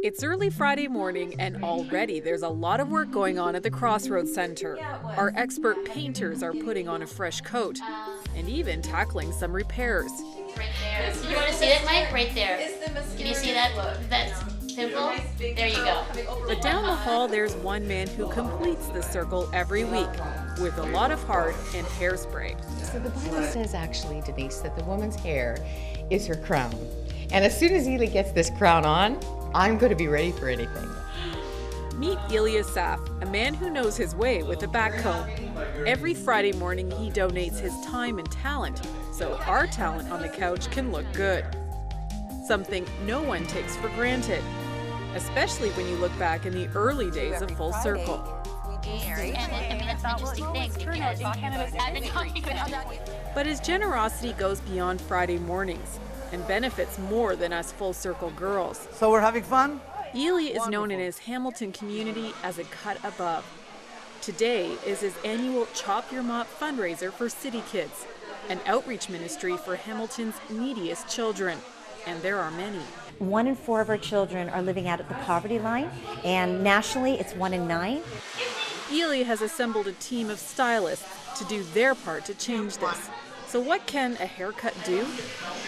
It's early Friday morning, and already there's a lot of work going on at the Crossroads Center. Our expert painters are putting on a fresh coat and even tackling some repairs. Right there. You want to see it, Mike? Right there. Can you see that? That's pimple? There you go. But down the hall, there's one man who completes the circle every week with a lot of heart and hairspray. So the Bible says actually, Denise, that the woman's hair is her crown. And as soon as Elie gets this crown on, I'm going to be ready for anything. Meet Elie Assaf, a man who knows his way with a backcomb. Every Friday morning, he donates his time and talent, so our talent on the couch can look good. Something no one takes for granted, especially when you look back in the early days of Full Circle. And that's an interesting thing because I've been talking about that. But his generosity goes beyond Friday mornings and benefits more than us Full Circle girls. So we're having fun? Elie is known in his Hamilton community as a cut above. Today is his annual Chop Your Mop fundraiser for City Kids, an outreach ministry for Hamilton's neediest children, and there are many. 1 in 4 of our children are living out at the poverty line, and nationally it's 1 in 9. Elie has assembled a team of stylists to do their part to change this. So what can a haircut do?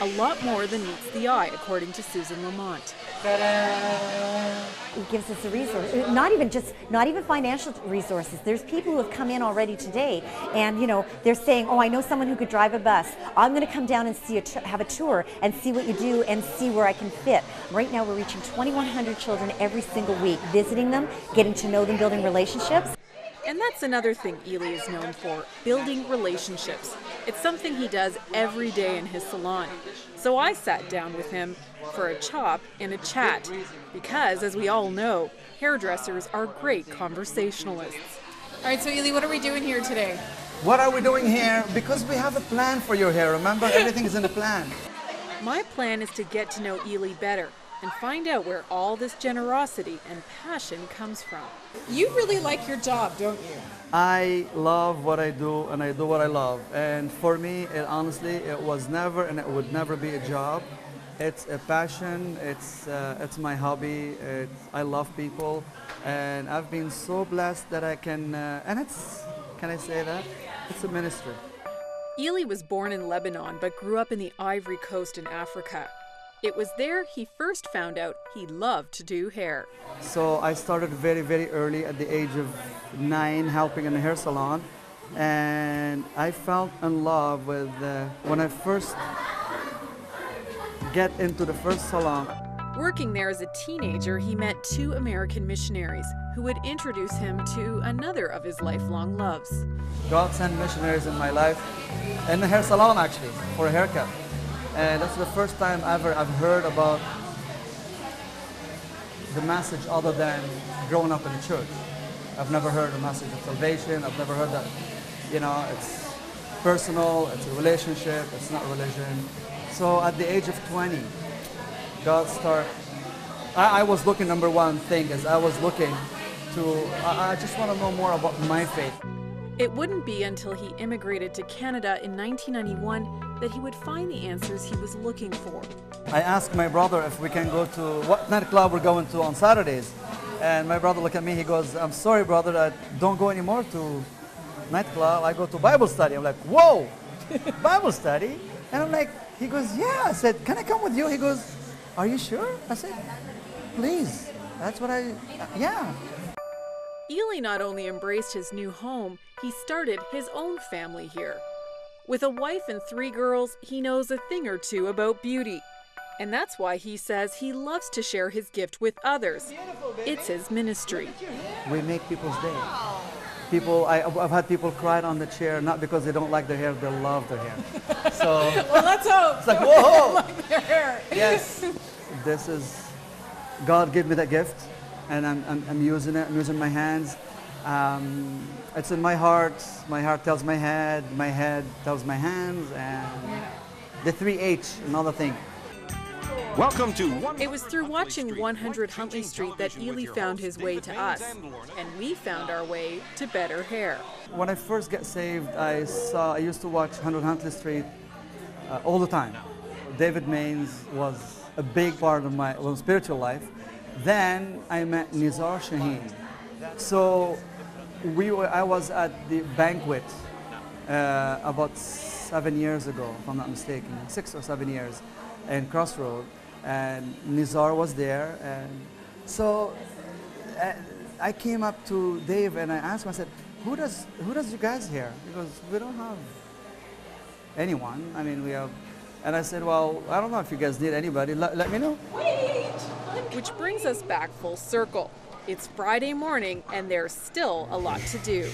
A lot more than meets the eye, according to Susan Lamont. It gives us a resource, not even financial resources. There's people who have come in already today, and they're saying, "Oh, I know someone who could drive a bus. I'm going to come down and have a tour and see what you do and see where I can fit." Right now, we're reaching 2,100 children every single week, visiting them, getting to know them, building relationships. And that's another thing Elie is known for, building relationships. It's something he does every day in his salon. So I sat down with him for a chop and a chat, because as we all know, hairdressers are great conversationalists. All right, so Elie, what are we doing here today? What are we doing here? Because we have a plan for your hair. Remember, everything is in a plan. My plan is to get to know Elie better and find out where all this generosity and passion comes from. You really like your job, don't you? I love what I do, and I do what I love. And for me, honestly, it was never and it would never be a job. It's a passion. It's my hobby. I love people, and I've been so blessed that I can. Can I say that? It's a ministry. Elie was born in Lebanon but grew up in the Ivory Coast in Africa. It was there he first found out he loved to do hair. So I started very, very early at the age of 9 helping in a hair salon. And I fell in love with, when I first get into the first salon. Working there as a teenager, he met 2 American missionaries who would introduce him to another of his lifelong loves. God sent missionaries in my life, in the hair salon actually, for a haircut. And that's the first time ever I've heard about the message other than growing up in the church. I've never heard a message of salvation. I've never heard that, it's personal, it's a relationship, it's not religion. So at the age of 20, I was looking, number one thing is I was looking I just want to know more about my faith. It wouldn't be until he immigrated to Canada in 1991 that he would find the answers he was looking for. I asked my brother if we can go to what nightclub we're going to on Saturdays. And my brother looked at me, he goes, "I'm sorry, brother, I don't go anymore to nightclub. I go to Bible study." I'm like, "Whoa, Bible study?" And I'm like, he goes, "Yeah." I said, "Can I come with you?" He goes, "Are you sure?" I said, "Please." That's what yeah. Elie not only embraced his new home, he started his own family here. With a wife and 3 girls, he knows a thing or two about beauty. And that's why he says he loves to share his gift with others. It's his ministry. We make people's day. I've had people cry on the chair, not because they don't like their hair, they love their hair. So, well, let's hope. It's like, whoa! Like their hair. Yes, God gave me that gift, and I'm using it. I'm using my hands. It's in my heart. My heart tells my head tells my hands, and the 3H, another thing. Welcome to It was through watching 100 Huntley Street that Elie found his way to us, and we found our way to better hair. When I first got saved, I used to watch 100 Huntley Street all the time. David Maines was a big part of my spiritual life, Then I met Nizar Shaheen. So I was at the banquet about 7 years ago, if I'm not mistaken, 6 or 7 years, in Crossroad, and Nizar was there, and so I came up to Dave and I asked him, I said, who does you guys here? Because we don't have anyone. I mean, we have, and I said, well, I don't know if you guys need anybody. Let me know. Which brings us back full circle. It's Friday morning and there's still a lot to do.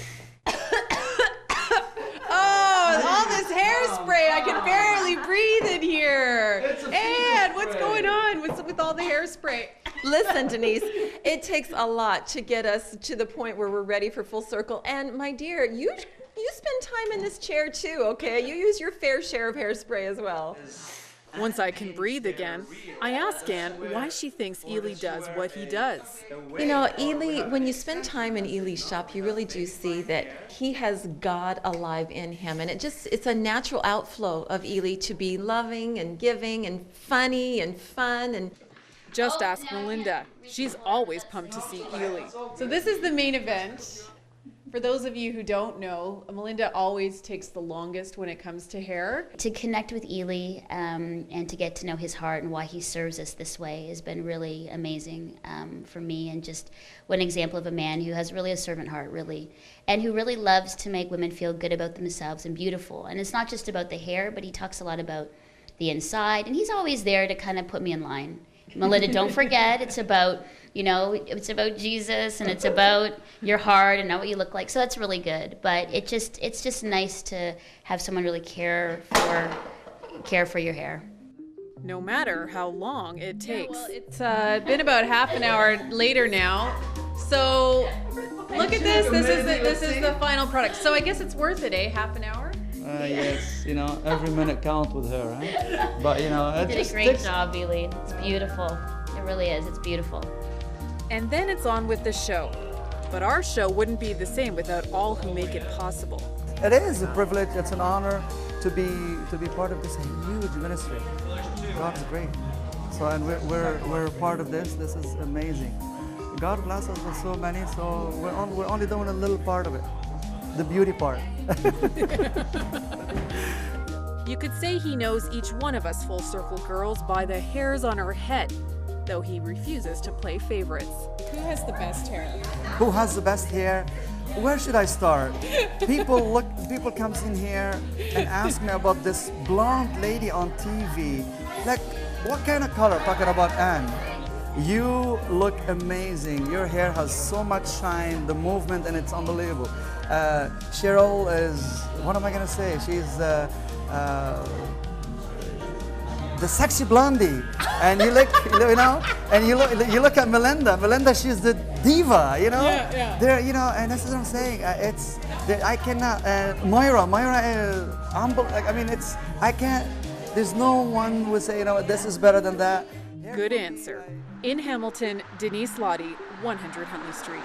Oh, all this hairspray. I can barely breathe in here. And what's going on? What's with all the hairspray? Listen, Denise, it takes a lot to get us to the point where we're ready for full circle. And my dear, you spend time in this chair too, okay? You use your fair share of hairspray as well. Once I can breathe again, I ask Anne why she thinks Elie does what he does. You know, Elie, when you spend time in Elie's shop, you really do see that he has God alive in him. And it's a natural outflow of Elie to be loving and giving and funny and fun. And just ask Melinda. She's always pumped to see Elie. So this is the main event. For those of you who don't know, Melinda always takes the longest when it comes to hair. To connect with Elie and to get to know his heart and why he serves us this way has been really amazing for me, and just one example of a man who has really a servant heart, really, and who really loves to make women feel good about themselves and beautiful. And it's not just about the hair, but he talks a lot about the inside, and he's always there to kind of put me in line. Melinda, don't forget, it's about, it's about Jesus, and it's about your heart and not what you look like. So that's really good. But it's just nice to have someone really care for your hair. No matter how long it takes. Well, it's been about half an hour later now. So look at this. This is the final product. So I guess it's worth it, eh? Half an hour? Yes, every minute counts with her, huh? But, it You did a great job, Elie. It's beautiful. It really is. It's beautiful. And then it's on with the show. But our show wouldn't be the same without all who make it possible. It is a privilege, it's an honor to be part of this huge ministry. God is great. So, and we're part of this. This is amazing. God bless us with so many, so we're only doing a little part of it. The beauty part. You could say he knows each one of us Full Circle girls by the hairs on our head, though he refuses to play favorites. Who has the best hair? Who has the best hair? Where should I start? People comes in here and ask me about this blonde lady on TV. Like, what kind of color? Talking about Anne. You look amazing. Your hair has so much shine, the movement, and it's unbelievable. Cheryl is, what am I gonna say? She's the sexy blondie, and you look, and you look at Melinda. Melinda, she's the diva, Yeah. There, and this is what I'm saying. I cannot. Moira is humble. I can't. There's no one who would say, this is better than that. Good answer. In Hamilton, Denise Lodde, 100 Huntley Street.